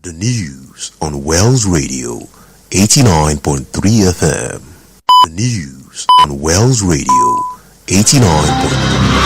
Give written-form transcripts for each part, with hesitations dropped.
The news on Wells Radio 89.3 FM. The news on Wells Radio 89.3.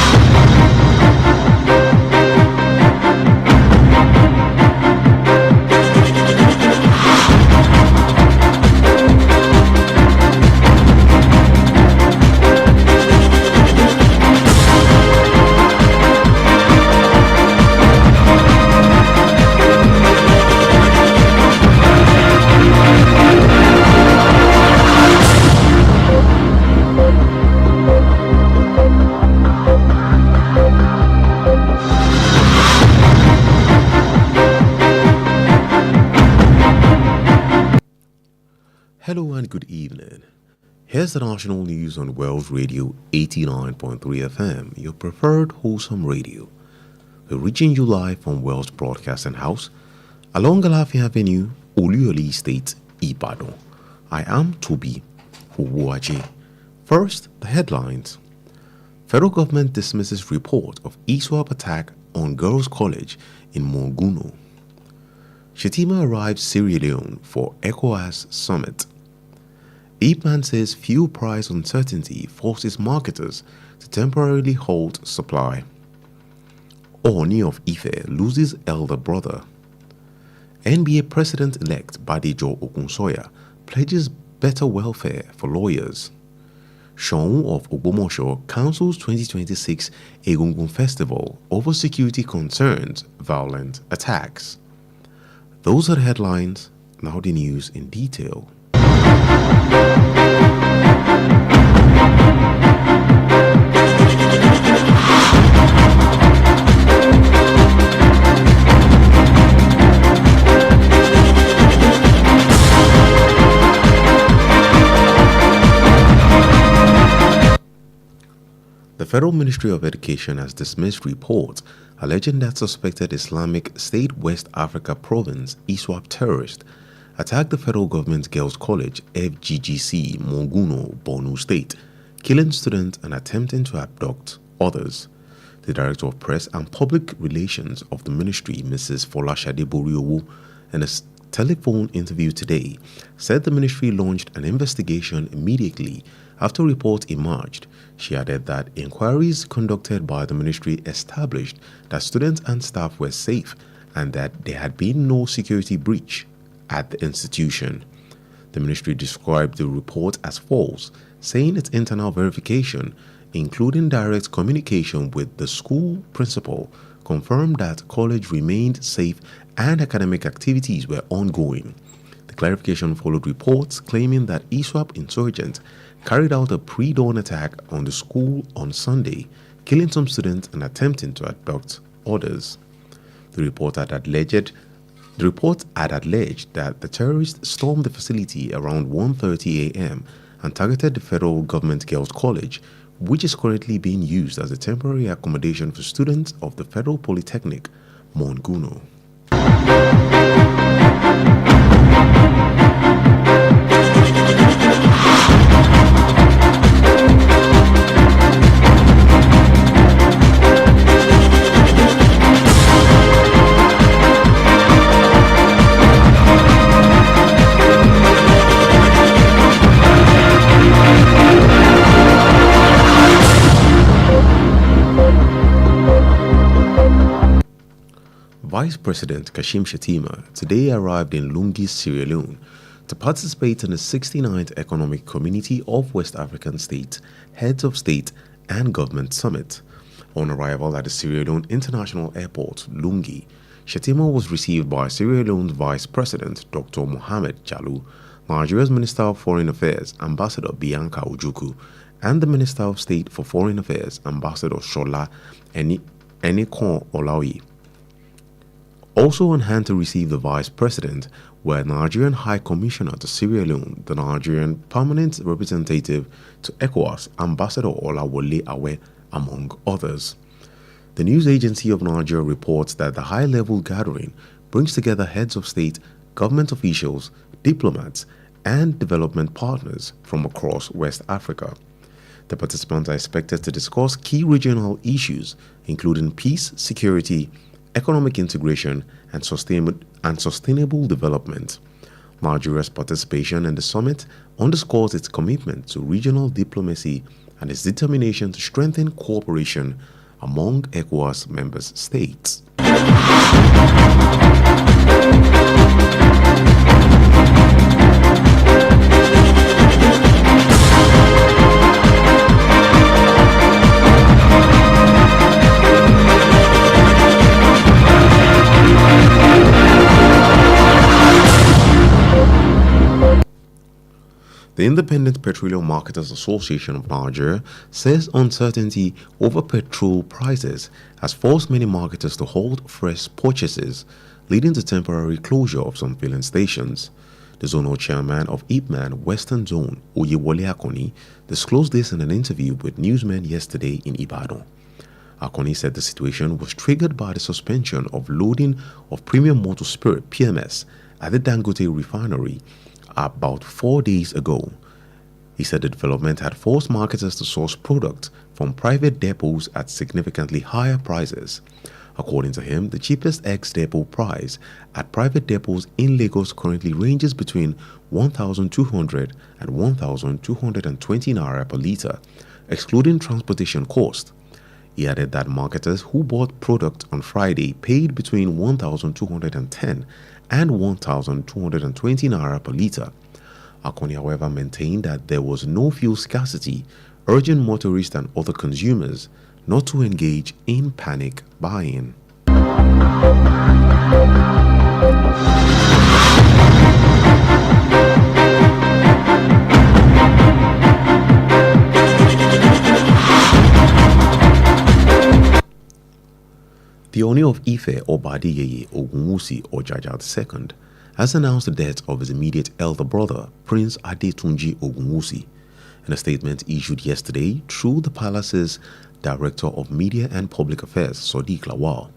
Hello and good evening. Here's the national news on Wells Radio 89.3 FM, your preferred wholesome radio. We're reaching you live from Wells Broadcasting House, along Alafi Avenue, Oloyede State, Ibadan. I am Tobi, Owoaje. First, the headlines. Federal government dismisses report of ISWAP attack on Girls' College in Monguno. Shettima arrives Sierra Leone for ECOWAS Summit. Ipman says fuel price uncertainty forces marketers to temporarily halt supply. Ooni of Ife loses elder brother. NBA President-elect Badejo Ogunsoya pledges better welfare for lawyers. Segun of Ogbomoso cancels 2026 Egungun Festival over security concerns, violent attacks. Those are the headlines, now the news in detail. The Federal Ministry of Education has dismissed reports alleging that suspected Islamic State West Africa Province ISWAP terrorists attacked the federal government girls' college FGGC Monguno, Borno State, killing students and attempting to abduct others. The Director of Press and Public Relations of the ministry, Mrs. Folashade Boriowo, in a telephone interview today, said the ministry launched an investigation immediately after a report emerged. She added that inquiries conducted by the ministry established that students and staff were safe and that there had been no security breach at the institution. The ministry described the report as false, saying its internal verification, including direct communication with the school principal, confirmed that college remained safe and academic activities were ongoing. The clarification followed reports claiming that ISWAP insurgents carried out a pre-dawn attack on the school on Sunday, killing some students and attempting to abduct others. The report had alleged that the terrorists stormed the facility around 1:30 a.m. and targeted the federal government girls' college, which is currently being used as a temporary accommodation for students of the Federal Polytechnic, Monguno. Vice President Kashim Shettima today arrived in Lungi, Sierra Leone, to participate in the 69th Economic Community of West African States Heads of State and Government Summit. On arrival at the Sierra Leone International Airport, Lungi, Shettima was received by Sierra Leone's Vice President Dr. Mohamed Jallow, Nigeria's Minister of Foreign Affairs Ambassador Bianca Ojukwu, and the Minister of State for Foreign Affairs Ambassador Shola Enikon Olaoye. Also on hand to receive the Vice President were Nigerian High Commissioner to Sierra Leone, the Nigerian Permanent Representative to ECOWAS, Ambassador Olawole Awe, among others. The news agency of Nigeria reports that the high-level gathering brings together heads of state, government officials, diplomats, and development partners from across West Africa. The participants are expected to discuss key regional issues, including peace, security, economic integration, and sustainable development. Nigeria's participation in the summit underscores its commitment to regional diplomacy and its determination to strengthen cooperation among ECOWAS member states. The Independent Petroleum Marketers Association of Nigeria says uncertainty over petrol prices has forced many marketers to halt fresh purchases, leading to temporary closure of some filling stations. The zonal chairman of Ipman Western Zone, Owoaje, disclosed this in an interview with newsmen yesterday in Ibadan. Akoni said the situation was triggered by the suspension of loading of premium motor spirit PMS at the Dangote refinery about 4 days ago. He said the development had forced marketers to source product from private depots at significantly higher prices. According to him, the cheapest ex-depot price at private depots in Lagos currently ranges between 1,200 and 1,220 naira per litre, excluding transportation cost. He added that marketers who bought product on Friday paid between 1,210 and 1,220 naira per litre. Akoni, however, maintained that there was no fuel scarcity, urging motorists and other consumers not to engage in panic buying. The Oni of Ife, Obadiyeye Ogunwusi Ojaja II, has announced the death of his immediate elder brother, Prince Adetunji Ogunwusi. In a statement issued yesterday through the palace's Director of Media and Public Affairs, Sadiq Lawal,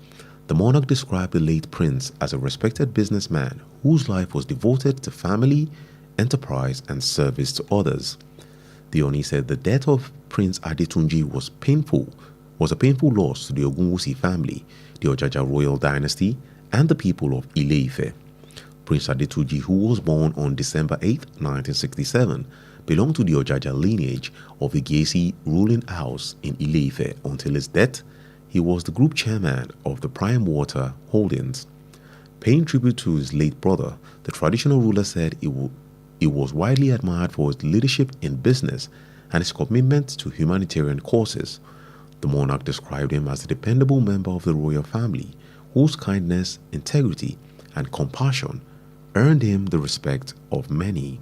the monarch described the late prince as a respected businessman whose life was devoted to family, enterprise, and service to others. The Oni said the death of Prince Adetunji was a painful loss to the Ogunwusi family, the Ojaja royal dynasty, and the people of ILE. Prince Adetunji, who was born on December 8, 1967, belonged to the Ojaja lineage of the Igesi ruling house in Ile-Ife. Until his death, he was the group chairman of the Prime Water Holdings. Paying tribute to his late brother, the traditional ruler said he was widely admired for his leadership in business and his commitment to humanitarian causes. The monarch described him as a dependable member of the royal family, whose kindness, integrity, and compassion earned him the respect of many.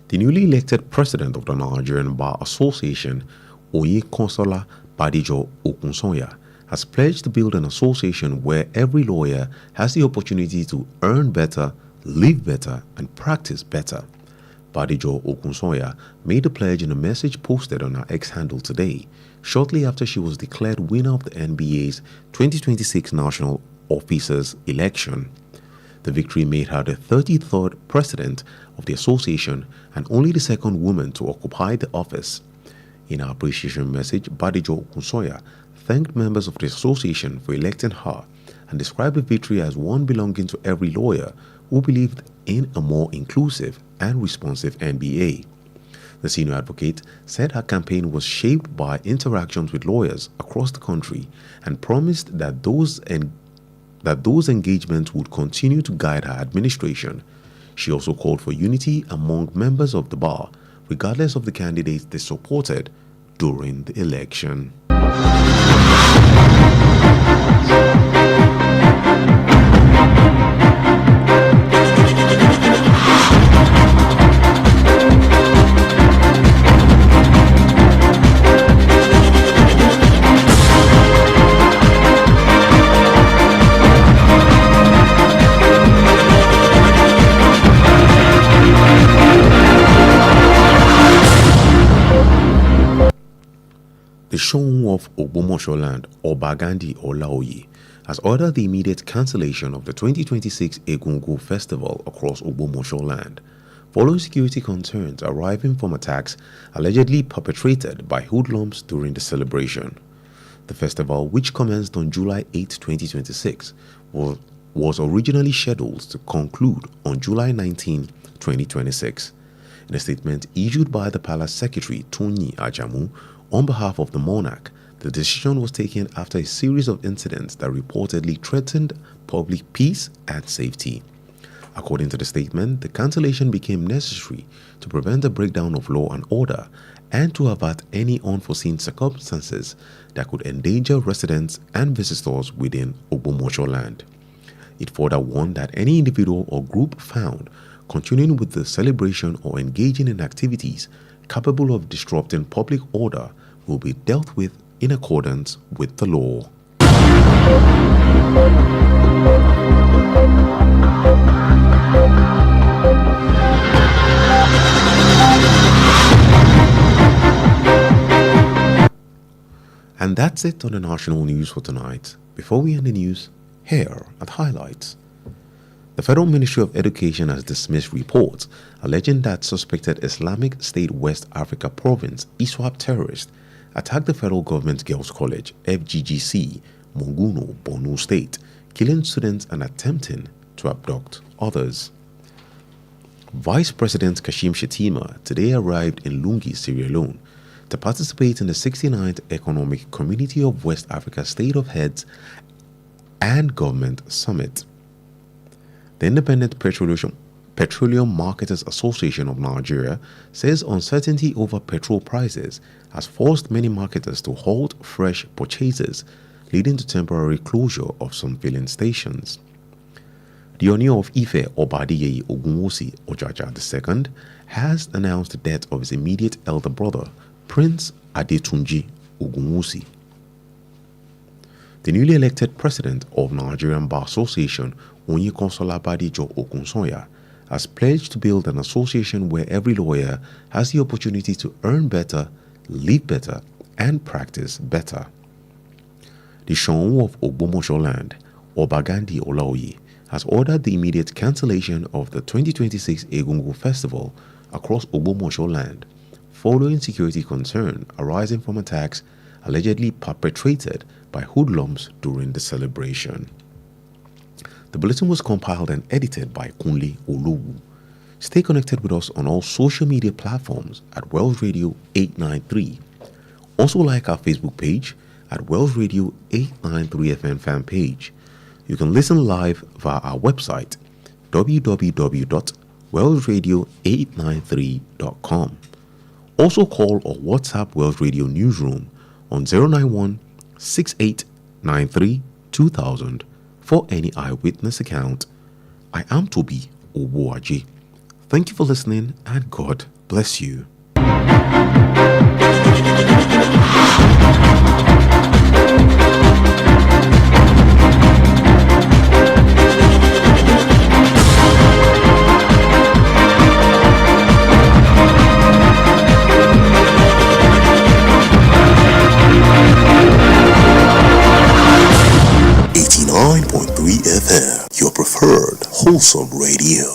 The newly elected president of the Nigerian Bar Association, Oyekansola Badijo Okunsoya, has pledged to build an association where every lawyer has the opportunity to earn better, live better, and practice better. Badijo Okunsoya made the pledge in a message posted on her X handle today, shortly after she was declared winner of the NBA's 2026 National Officers Election. The victory made her the 33rd president of the association and only the second woman to occupy the office. In her appreciation message, Badijo Okunsoya thanked members of the association for electing her and described the victory as one belonging to every lawyer who believed in a more inclusive and responsive NBA. The senior advocate said her campaign was shaped by interactions with lawyers across the country and promised that those engagements would continue to guide her administration. She also called for unity among members of the bar, regardless of the candidates they supported during the election. The Shoun of Ogbomosho land, Obagandi Oloyede, has ordered the immediate cancellation of the 2026 Egungun Festival across Ogbomosho land, following security concerns arising from attacks allegedly perpetrated by hoodlums during the celebration. The festival, which commenced on July 8, 2026, was originally scheduled to conclude on July 19, 2026. In a statement issued by the Palace Secretary Tony Ajamu on behalf of the monarch, the decision was taken after a series of incidents that reportedly threatened public peace and safety. According to the statement, the cancellation became necessary to prevent a breakdown of law and order and to avert any unforeseen circumstances that could endanger residents and visitors within Ogbomosho land. It further warned that any individual or group found continuing with the celebration or engaging in activities capable of disrupting public order will be dealt with in accordance with the law. And that's it on the national news for tonight. Before we end the news, here are the highlights. The Federal Ministry of Education has dismissed reports alleging that suspected Islamic State West Africa Province ISWAP terrorists attacked the federal government girls' college FGGC, Monguno, Borno State, killing students and attempting to abduct others. Vice President Kashim Shettima today arrived in Lungi, Sierra Leone, to participate in the 69th Economic Community of West Africa State of Heads and Government Summit. The Independent Petroleum Marketers Association of Nigeria says uncertainty over petrol prices has forced many marketers to halt fresh purchases, leading to temporary closure of some filling stations. The Oni of Ife, Obadiye Ogunwusi Ojaja II, has announced the death of his immediate elder brother, Prince Adetunji Ogunwusi. The newly elected president of Nigerian Bar Association, Onyekonsola Badijo Okunsoya, has pledged to build an association where every lawyer has the opportunity to earn better, live better, and practice better. The Shoun of Ogbomosho land, Obagandi Oloyede, has ordered the immediate cancellation of the 2026 Egungun Festival across Ogbomosho land, following security concern arising from attacks allegedly perpetrated by hoodlums during the celebration. The bulletin was compiled and edited by Kunle Olowu. Stay connected with us on all social media platforms at Wells Radio 893. Also like our Facebook page at Wells Radio 893 FM fan page. You can listen live via our website www.wellsradio893.com. Also call or WhatsApp Wells Radio Newsroom on 091 6893 2000 for any eyewitness account. I am Tobi Owoaje. Thank you for listening and God bless you. 89.3 FM, your preferred wholesome radio.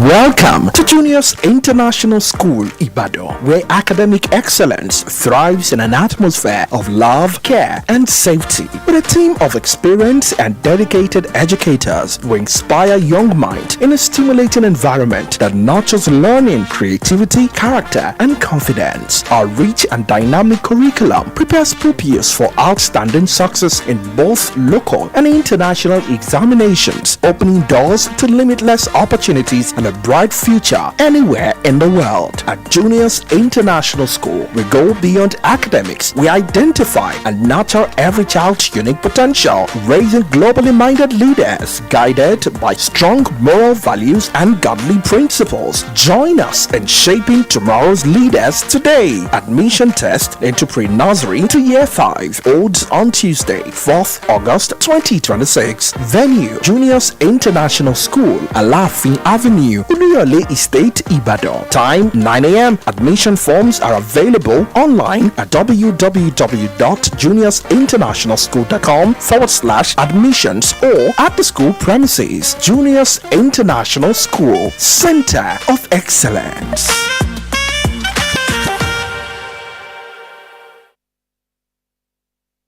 Welcome to Juniors International School, Ibadan, where academic excellence thrives in an atmosphere of love, care, and safety. With a team of experienced and dedicated educators who inspire young minds in a stimulating environment that nurtures learning, creativity, character, and confidence. Our rich and dynamic curriculum prepares pupils for outstanding success in both local and international examinations, opening doors to limitless opportunities and a bright future anywhere in the world. At Juniors International School, we go beyond academics. We identify and nurture every child's unique potential, raising globally minded leaders guided by strong moral values and godly principles. Join us in shaping tomorrow's leaders today. Admission test into pre-nursery to year 5 holds on Tuesday, 4th August 2026. Venue: Juniors International School, Alafin Avenue, Oluyole Estate, Ibadan. Time 9 a.m. Admission forms are available online at www.juniorsinternationalschool.com/admissions or at the school premises. Juniors International School, Center of Excellence.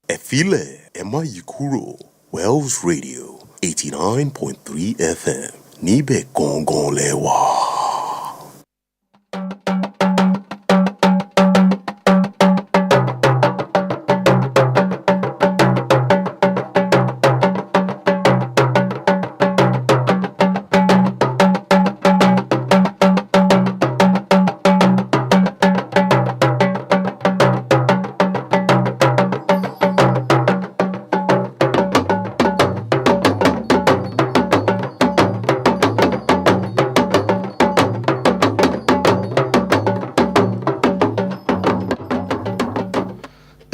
Efile Emma Yikuro, Wells Radio 89.3 FM. Nibe Gongon Lewa.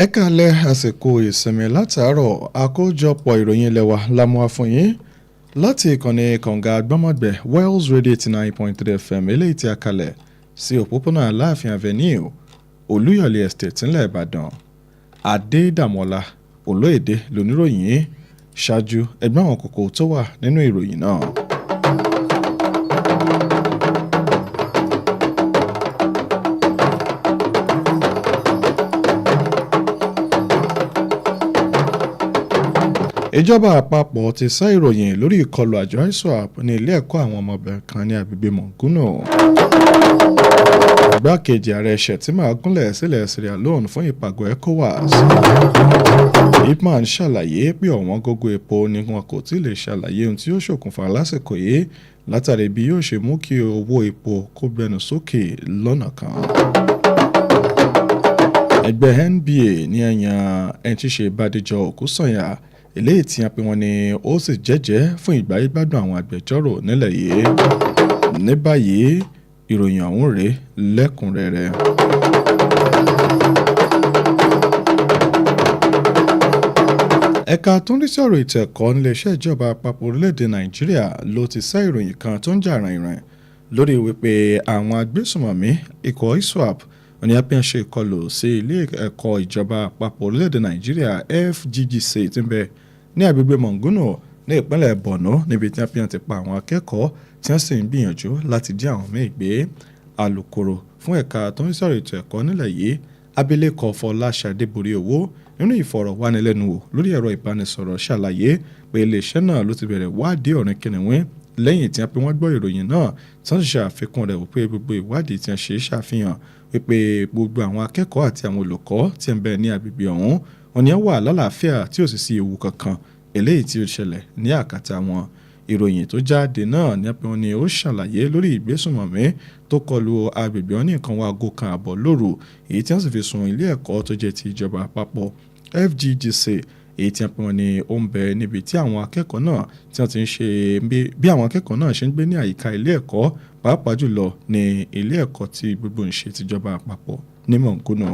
Ẹ káalẹ́ àsìkò ìsinmi látàárọ̀ àkójọpọ̀ ìròyìn ilé wa la mú wá fún yín láti ìkànnì kànga gbọ́mọ̀gbẹ̀ Wells Radio 89.3 FM eléyìí tí a kalẹ̀ sí òpópónà Aláàfin Avenue Olúyọ̀lé Estate ńlẹ̀ Ìbàdàn. Adedamola Oloyede lóníròyìn ṣáájú ẹgbẹ́ àwọn kókó tó wà nínú ìròyìn náà. Ìjọba àpapọ̀ ti sá ìròyìn lórí ìkọlù àjọ ISWAP ní ilé ẹ̀kọ́ àwọn ọmọbìnrin kan ní agbègbè Mọ̀ngúnù. Igbákejì ààrẹ Shettima gúnlẹ̀ sílẹ̀ Sierra Leone fún ìpàgọ́ ECOWAS. Ipman ṣàlàyé pé ọ̀wọ́n gógó epo ni wọn kò tí lè ṣàlàyé ohun tí ó ṣokùnfà lásìkò yìí látàrí bí yóò ṣe mú kí owó epo kó gbẹnu sókè lọ́nà kan. Ẹgbẹ́ NBA ní ẹ̀yàn ẹni tí ṣe Bádéjọ Òkúsànyà eléyìí tí a pè wọ́n ní ó sì jẹ́jẹ́ fún ìgbáyégbádùn àwọn agbẹjọ́rò nílẹ̀ yìí. Ní báyìí ìròyìn ọ̀hún rèé lẹ́kùnrẹ́rẹ́. Ẹ̀ka tó ń rí sí ọ̀rọ̀ ètò ẹ̀kọ́ níléeṣẹ́ ìjọba àpapọ̀ orílẹ̀-èdè Nàìjíríà ló ti sá ìròyìn kan tó ń jà rìnrìn lórí wípé àwọn agbésùmọ̀mí ikọ̀ ISWAP ní apẹ́ ṣe ìkọlù sí ilé ẹ̀kọ́ ìjọba àpapọ̀ orílẹ̀-èdè Nàìjíríà FGGC tí ń bẹ ní agbègbè Mọ̀ngúnù ní ìpínlẹ̀ Borno níbi tí apẹ́ ti pa àwọn akẹ́kọ̀ọ́ tí wọ́n sì ń gbìyànjú láti jí àwọn míì gbé. Alukoro fún ẹ̀ka tó ń sọ̀rọ̀ ètò ẹ̀kọ́ nílẹ̀ yìí abilékọ Fọláṣadé Boríowó nínú ìfọ̀rọ̀wánilẹ́nuwò lórí ẹ̀rọ ìbánisọ̀rọ̀ ṣàlàyé pé iléeṣẹ́ náà ló ti bẹ̀rẹ̀ wádìí ọ̀rìn kìnìún lẹ́yìn tí wọ́n gbọ́ ìròyìn náà tí wọ́n sì ṣàfikún rẹ̀ wípé gbogbo ìwádìí tí wọ́n ṣe ṣàfihàn wípé gbogbo àwọn akẹ́kọ̀ọ́ àti àwọn olùkọ́ tí ń bẹ ní agbègbè ọ̀hún wọn ni wà lálàáfíà tí ò sì sí ewu kankan eléyìí tí ó ṣẹlẹ̀ ní àkàtà wọn. Ìròyìn tó jáde náà ní apẹ́ wọn ni ó ṣàlàyé lórí ìgbésùnmọ̀mí tó kọlu agbègbè wọn ní nǹkan wá aago kan àbọ̀ lóru èyí tí wọ́n sì fi sun ilé ẹ̀kọ́ tó jẹ́ ti ìjọba àpapọ̀ FGGC èyí tí wọ́n ní ó ń bẹ níbi tí àwọn akẹ́kọ̀ọ́ náà tí wọ́n ti ń ṣe bí àwọn akẹ́kọ̀ọ́ náà ṣe ń gbé ní àyíká ilé ẹ̀kọ́ pàápàá jùlọ ní ilé ẹ̀kọ́ tí gbogbo ń ṣe tìjọba àpapọ̀ ní Mọ̀ngúnù.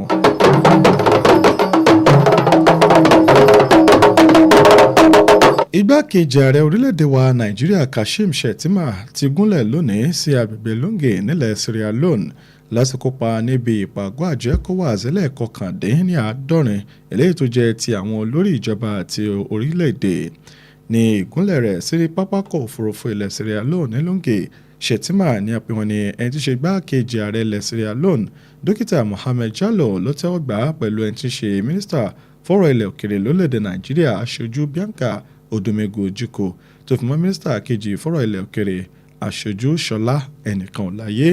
Igbákejì ààrẹ orílẹ̀-èdè wa Nàìjíríà Kashim Shettima ti gúnlẹ̀ lónìí sí agbègbè Longe nílẹ̀ Sierra Leone láti kópa níbi ìpàgọ́ àjọ ECOWAS ẹlẹ́ẹ̀kọkàndínláàádọ́rin eléyìí tó jẹ́ ti àwọn olórí ìjọba àti orílẹ̀-èdè. Ní ìgúnlẹ̀ rẹ̀ sí pápákọ̀ òfurufú ilẹ̀ Sierra Leone ní Longe, Shettima ní apẹ́ wọn ni ẹni tí ṣe igbákejì ààrẹ ilẹ̀ Sierra Leone Dókítà Mohammed Jallow ló tẹ́wọ́ gbà pẹ̀lú ẹni tí ṣe mínísítà fọ́rọ̀ ilẹ̀ òkèrè lórílẹ̀-èdè Nàìjíríà aṣojú Bianca Odumegu Ojukwu tó fi mọ́ mínísítà kejì fọ́rọ̀ ilẹ̀ òkèrè aṣojú Ṣọlá ẹnìkan láyé.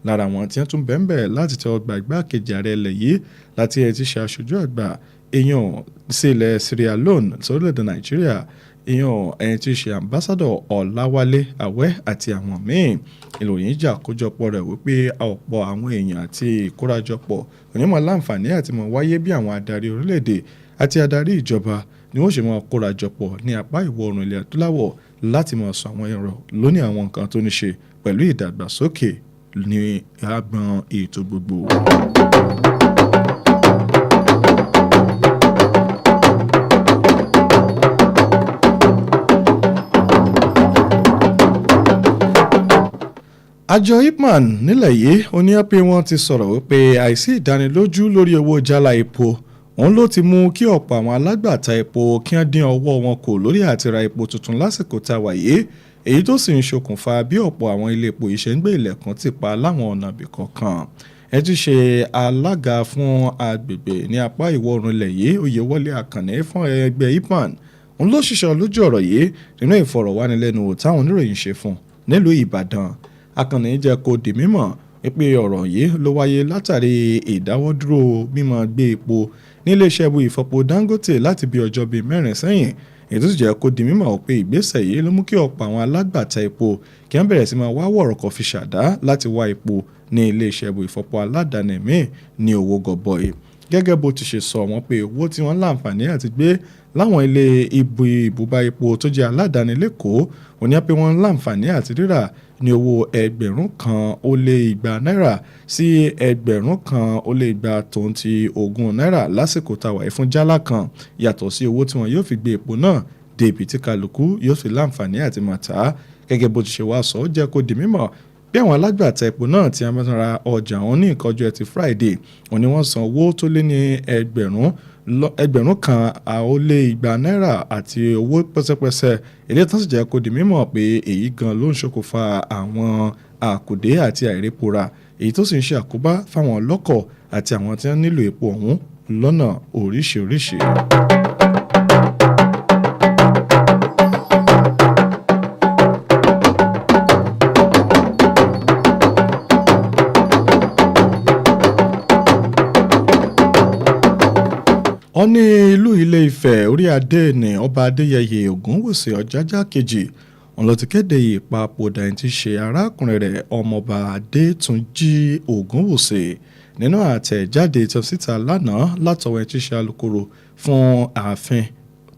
Lára àwọn tí wọ́n tún bẹ́ẹ̀ láti tẹ́wọ́ gba igbákejì ààrẹ ilẹ̀ yìí láti ẹni tí ṣe aṣojú àgbà èèyàn sí ilẹ̀ Sierra Leone sórílẹ̀-èdè Nàìjíríà èèyàn ẹni tí ṣe ambassadọ̀ Ọláwálé Àwẹ́ àti àwọn míì. Ìròyìn jà kójọpọ̀ rẹ̀ wípé ọ̀pọ̀ àwọn èèyàn àti ìkórajọpọ̀ onímọ̀ láǹfààní àti mọ̀ wáyé bí àwọn adarí orílẹ̀-èdè àti adarí ìjọba ni wọ́n ṣe máa kórajọpọ̀ ní apá ìwọ̀ oòrùn ilẹ̀ adúláwọ̀ láti máa sọ àwọn ọ̀rọ̀ lóní àwọn nǹkan tó ní ṣe pẹ̀lú ìdàgbàsókè ní agbọn ètò gbogbo. àjọ ipman nílẹ̀ yìí ó ní pé wọ́n ti sọ̀rọ̀ wípé àìsí ìdánilójú lórí owó jálá epo òun ló ti mú kí ọ̀pọ̀ àwọn alágbàtà epo kí wọ́n dín ọwọ́ wọn kù lórí àti ra epo tuntun lásìkò tá a wà yìí èyí tó sì ń ṣokùnfà bí ọ̀pọ̀ àwọn ilé epo yìí ṣe ń gbé ilẹ̀kùn tì pa láwọn ọ̀nà ibì kọ̀ọ̀kan ẹ ti ṣe alága fún agbègbè ní apá ìwọ̀ oòrùn ilẹ̀ yìí Oyèwọlé Àkànní fún ẹgbẹ́ ipman òun ló ṣiṣẹ́ lójú ọ̀rọ̀ yìí nínú ìfọ̀rọ̀wánilẹ́nuwò táwọn oníròyìn ṣe fún nílùú Ìbàdàn Àkànní jẹ́ kó di mímọ̀ pé ọ̀rọ̀ yìí ló wáyé látàrí ìdáwọ́dúró mímọ́ gbé epo níléeṣẹ́ ibu ìfọpo Dangote láti bí ọjọ́ bíi 4 sẹ́yìn èyí tó sì jẹ́ kó di mímọ̀ pé ìgbésẹ̀ yìí ló mú kí ọ̀pọ̀ àwọn alágbàtà epo kí wọ́n bẹ̀rẹ̀ sí máa wá wọ̀rọ̀kọ̀ fi ṣàdá láti wá epo ní iléeṣẹ́ ibu ìfọpo aládàáni míì ní owó gọbọi gẹ́gẹ́ bó ti ṣe sọ wọ́n pé owó tí wọ́n láǹfààní àti gbé láwọn ilé ibùba epo tó jẹ́ aládàáni lẹ́kọ̀ọ́ òní pé wọ́n láǹfààní àti rírà ní owó 1,200 náírà sí 1,200 tóun ti 20 náírà lásìkò táwa ẹ̀ fún jálá kan yàtọ̀ sí owó tí wọ́n yóò fi gbé epo náà dé ibi tí kálukú yóò fi láǹfààní àti máa tà á gẹ́gẹ́ bó ti ṣe wá sọ ó jẹ́ kó di mímọ̀ bí àwọn alágbàtà epo náà tí a máa ra ọjà wọn ní nǹkan ọjọ́ Ẹtì Friday wọ́n ní wọ́n san owó tó lé ní 1,200 náírà àti owó pẹ́sẹ́pẹ́sẹ́ ilé tó sì jẹ́ kó di mímọ̀ pé èyí gan ló ń ṣokùnfà àwọn àkùdé àti àìrépora èyí tó sì ń ṣe àkóbá fáwọn ọlọ́kọ̀ àti àwọn tí wọ́n nílò epo ọ̀hún lọ́nà oríṣiríṣi. wọ́n ní ìlú Ilé Ifẹ̀ orí adé ní ọba Adéyẹyè Ògúnwùsì Ọ̀jájá kejì wọ́n ló ti kéde ìpapòdà ẹni tí ṣe arákùnrin rẹ̀ ọmọọba Adétúnjí Ògúnwùsì nínú àtẹ̀jáde tó síta lánàá látọwọ́ ẹni tí ṣe alukoro fún ààfin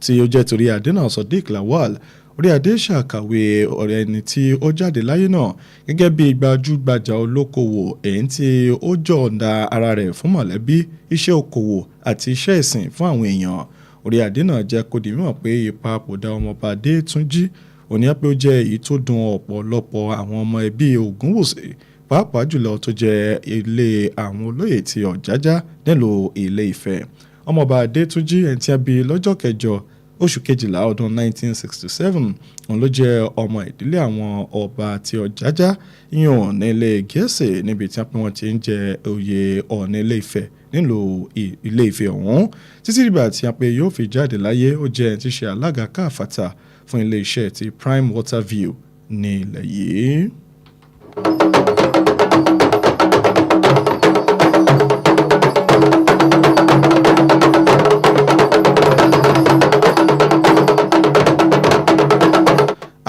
tí ó jẹ́ torí adé náà Sodiq Lawal orí adé ṣàkàwé ọ̀rẹ́ ẹni tí ó jáde láyé náà gẹ́gẹ́ bí gbajúgbajà olókoòwò èyí tí ó jọ̀ǹda ara rẹ̀ fún mọ̀lẹ́bí iṣẹ́ okòwò àti iṣẹ́ ìsìn fún àwọn èèyàn orí adé náà jẹ́ kó di mímọ̀ pé ìpapòdà ọmọọba Adétúnjí òní pé ó jẹ́ èyí tó dùn ọ̀pọ̀lọpọ̀ àwọn ọmọ ẹbí Ògúnwùsì pàápàá jùlọ tó jẹ́ ilé àwọn olóyè ti Ọ̀jájá nílùú Ilé Ifẹ̀ ọmọọba Adétúnjí ẹni tí a bí lọ́jọ́ 8 oṣù kejìlá ọdún 1967 òun ló jẹ́ ọmọ ìdílé àwọn ọba ti Ọ̀jájá yíyan nílé Gẹ̀ẹ́sì níbi tí wọ́n ti ń jẹ oyè Ọọ̀ni Ilé Ifẹ̀ nílùú Ilé Ifẹ̀ ọ̀hún títí dìgbà tí a pé yóò fi jáde láyé ó jẹ́ ẹni tí ṣe alága káfàtà fún ilé iṣẹ́ ti Prime Water View ní ilẹ̀ yìí.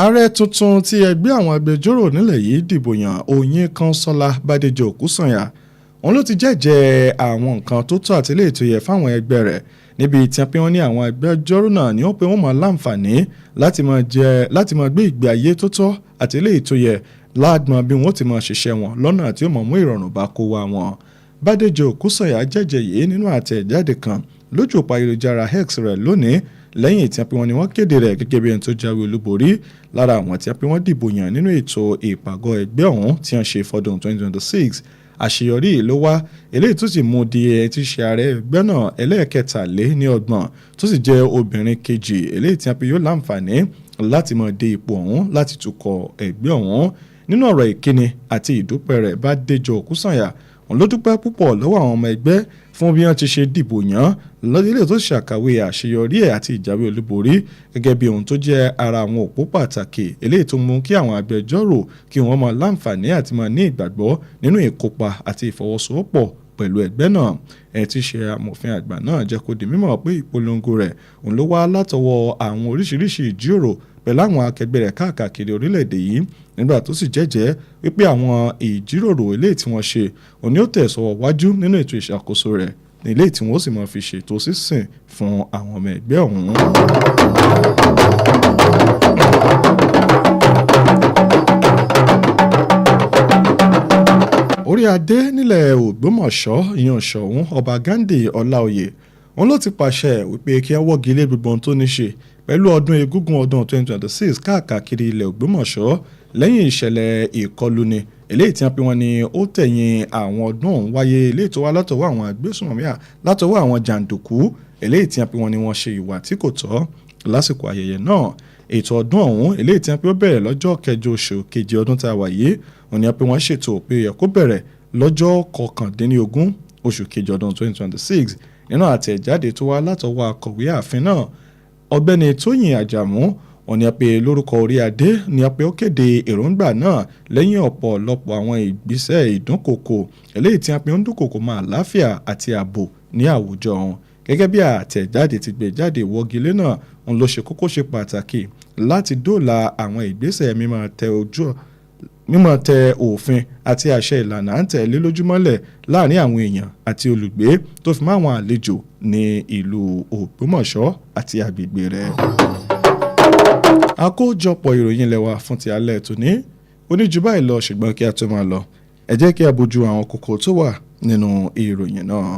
ààrẹ tuntun tí ẹgbẹ́ àwọn agbẹjọ́rò nílẹ̀ yìí dìbò yàn Oyinkanṣọ́lá Bádéjọ Òkúsànyà òun ló ti jẹ́jẹ́ àwọn nǹkan tó tọ́ àti eléyìí tó yẹ fáwọn ẹgbẹ́ rẹ̀ níbi tí wọ́n ní àwọn agbẹjọ́rò náà ni ó pé wọ́n máa láǹfààní láti máa gbé ìgbé ayé tó tọ́ àti eléyìí tó yẹ láàgbọ́n bí wọ́n ti máa ṣiṣẹ́ wọn lọ́nà tí ó máa mú ìrọ̀rùn bá kó wa wọn. Bádéjọ Òkúsànyà jẹ́jẹ́ yìí nínú àtẹ̀jáde kan lójú òpó ayélujára X rẹ̀ lónìí lẹ́yìn tí wọ́n ní wọ́n kéde rẹ̀ gẹ́gẹ́ bí ẹni tó jáwé olúborí lára àwọn tí wọ́n dìbò yàn nínú ètò ìpàgọ́ ẹgbẹ́ ọ̀hún tí wọ́n ṣe fọdún 2026 àṣeyọrí yìí ló wá eléyìí tó sì mú di ẹni tí ṣe ààrẹ ẹgbẹ́ náà ẹlẹ́ẹ̀kẹtàléníọgbọ̀n tó sì jẹ́ obìnrin kejì eléyìí tí wọ́n yóò láǹfààní láti máa dé ipò ọ̀hún láti tukọ̀ ẹgbẹ́ ọ̀hún nínú ọ̀rọ̀ ìkíni àti ìdúpẹ́ rẹ̀ Bádéjọ Òkúsànyà òun ló dúpẹ́ púpọ̀ lọ́wọ́ àwọn ọmọ ẹgbẹ́ fún bí wọ́n ti ṣe dìbò yàn lọ́dílé tó ṣàkàwé àṣeyọrí ẹ̀ àti ìjáwé olúborí gẹ́gẹ́ bí ohun tó jẹ́ ara àwọn òpó pàtàkì eléyìí tó mú kí àwọn agbẹjọ́rò kí wọ́n máa láǹfààní àti máa ní ìgbàgbọ́ nínú ìkópa àti ìfọwọ́sowọ́pọ̀ pẹ̀lú ẹgbẹ́ náà ẹ̀ tí ṣe amòfin àgbà náà jẹ́ kó di mímọ̀ pé ìpolongo rẹ̀ òun ló wá látọwọ́ àwọn oríṣiríṣi ìjíròrò pẹ̀lú àwọn akẹgbẹ́ rẹ̀ káàkiri orílẹ̀-èdè yìí nígbà tó sì jẹ́jẹ́ wípé àwọn ìjíròrò eléyìí tí wọ́n ṣe òní ó tẹ̀sọ̀wọ́ wájú nínú ètò ìṣàkóso rẹ̀ nílé tí wọ́n sì máa fi ṣètò sísìn fún àwọn ọmọ ẹgbẹ́ ọ̀hún. orí adé nílẹ̀ Ògbómọ̀ṣọ́ ìyàn Ṣọ̀ún ọba Ghandi Ọláoyè òun ló ti pàṣẹ wípé kí wọ́n wọ́gi lé gbogbo ohun tó ní ṣe pẹ̀lú ọdún egúngún ọdún 2026 káàkiri ilẹ̀ Ògbómọ̀ṣọ́ lẹ́yìn ìṣẹ̀lẹ̀ ìkọluni eléyìí tí wọ́n pe wọ́n ní ó tẹ̀yìn àwọn ọdún ọ̀hún wáyé eléyìí tó wá látọwọ́ àwọn agbésùnmọ̀mí látọwọ́ àwọn jàǹdùkú eléyìí tí wọ́n pe wọ́n ní wọ́n ṣe ìwà tí kò tọ́ lásìkò ayẹyẹ náà. Ètò ọdún ọ̀hún eléyìí tí wọ́n pe ó bẹ̀rẹ̀ lọ́jọ́ 9 oṣù keje ọdún tá a wà yìí wọ́n ní pé wọ́n ṣètò pé ó yẹ kó bẹ̀rẹ̀ lọ́jọ́ 19 oṣù keje ọdún 2026 nínú àtẹ̀jáde tó wá látọwọ́ akọ̀wé ààfin náà ọ̀gbẹ́ni Tóyìn Àjàmú wọ́n ní pé lórúkọ orí adé ní pé ó kéde èròǹgbà náà lẹ́yìn ọ̀pọ̀lọpọ̀ àwọn ìgbésẹ̀ ìdúnkòkò eléyìí tí wọ́n pe ń dúnkòkò mọ́ àlàáfíà àti ààbò ní àwùjọ wọn. Gẹ́gẹ́ bí àtẹ̀jáde ti gbé jáde wọ́gilé náà ń lọ ṣe kókó ṣe pàtàkì láti dóòlà àwọn ìgbésẹ̀ mímọ́ tẹ òfin àti àṣẹ ìlànà à ń tẹ̀lé lójúmọ́lẹ̀ láàrin àwọn èèyàn àti olùgbé tó fi mọ́ àwọn àlejò ní ìlú Ògbómọ̀ṣọ́ àti agbègbè rẹ̀. Àkójọpọ̀ ìròyìn lẹ́wà fún ti alẹ́ tòní oníjú báyìí lọ ṣùgbọ́n kí a tó máa lọ ẹ jẹ́ kí a bójú àwọn kókó tó wà nínú ìròyìn náà.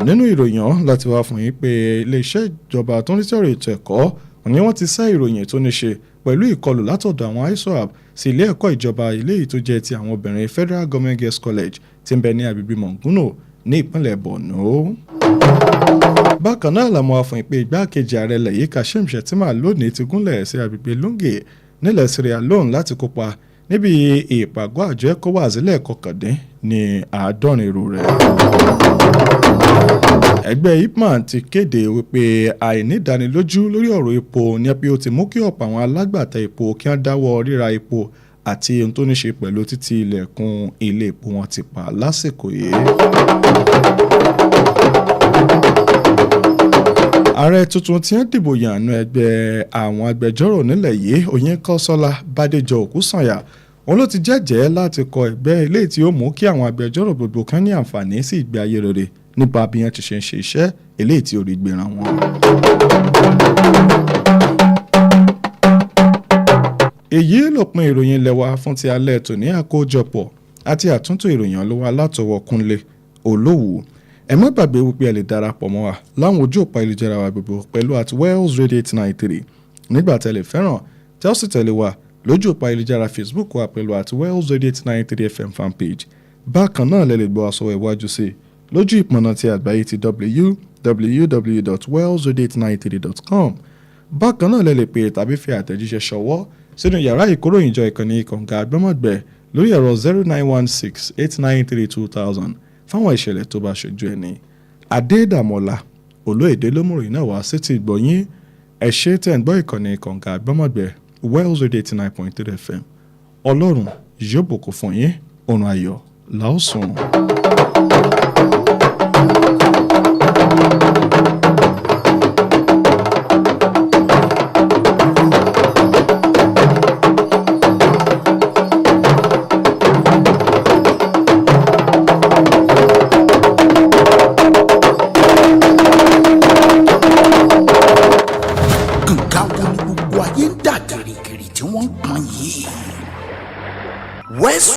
Nínú ìròyìn ọ̀hún láti wá fún yín pé iléeṣẹ́ ìjọba tó ń rí sí ọ̀rọ̀ ètò ẹ̀kọ́ ni wọ́n ti sá ìròyìn tó ní ṣe pẹ̀lú ìkọlù látọ̀dọ̀ àwọn ISWAP sí ilé ẹ̀kọ́ ìjọba eléyìí tó jẹ́ ti àwọn obìnrin Federal Government Girls College tí ń bẹ ní agbègbè Monguno ní ìpínlẹ̀ Borno. Bákan náà làwọn afọ̀yìn pé igbákejì ààrẹ lẹ́yìn Kashim Shettima lónìí ti gúnlẹ̀ sí agbègbè Lungi nílẹ̀ Sierra Leone láti kópa níbi ìpàgọ́ àjọ ECOWAS lẹ́ẹ̀kọkàndín ní 70 irú rẹ̀. Ẹgbẹ́ IPMAN ti kéde wípé àìnídánilójú lórí ọ̀rọ̀ epo ní pé ó ti mú kí ọ̀pọ̀ àwọn alágbàtà epo kí wọ́n dáwọ́ ríra epo àti ohun tó ní ṣe pẹ̀lú títí ilẹ̀kùn ilé epo wọn ti pa lásìkò yìí. Ààrẹ tuntun tí ń dìbò yànnú ẹgbẹ́ àwọn agbẹjọ́rò nílẹ̀ yìí Oyinkanṣọ́lá Bádéjọ Òkúsànyà òun ló ti jẹ́jẹ́ láti kọ ẹgbẹ́ ilé tí ó mú kí àwọn agbẹjọ́rò gbogbo kan ní àǹfààní sí ìgbé ayé rere nípa bí wọ́n ti ṣe ń ṣe iṣẹ́ eléyìí tí orí gbéra wọn. Èyí lópin ìròyìn lẹ́wà fún ti alẹ́ tòní àkójọpọ̀ àti àtúntò ìròyìn ọlọ́wọ́ látọwọ́ Kúnlé Olówù. Ẹ má gbàgbé wípé ẹ lè darapọ̀ mọ́ wa láwọn ojú òpó ayélujára wa gbogbo pẹ̀lú @Wales Radio 893 nígbà tẹ́lẹ̀ fẹ́ràn tẹ́ ó sì tẹ̀lé wa lójú òpó ayélujára Facebook wa pẹ̀lú @Wales Radio 893 FM fanpage. Bákan náà lẹ lè gbọ́ aṣọ ìwájú sí lójú ìpọ̀nà ti àgbáyé ti www.walesradio893.com. Bákan náà lẹ lè pè tàbí fi àtẹ̀jíṣẹ́ ṣọwọ́ sínú yàrá ìkóròyìnjọ ìkànnì kọ̀ǹga àgbọ́mọ̀gbẹ́ lórí ẹ̀rọ 0916-893-2000 fáwọn ìṣẹ̀lẹ̀ tó bá ṣojú ẹni. Adedamola Oloyede lómùròyìn náà wá sí ti gbọ̀nyìn ẹ ṣé tẹ̀ ń gbọ́ ìkànnì kọ̀ǹga àgbọ́mọ̀gbẹ́ Wales Radio 89.3 FM. Ọlọ́run yóò bùkún fún yín oorun ayọ̀ láòsùn. West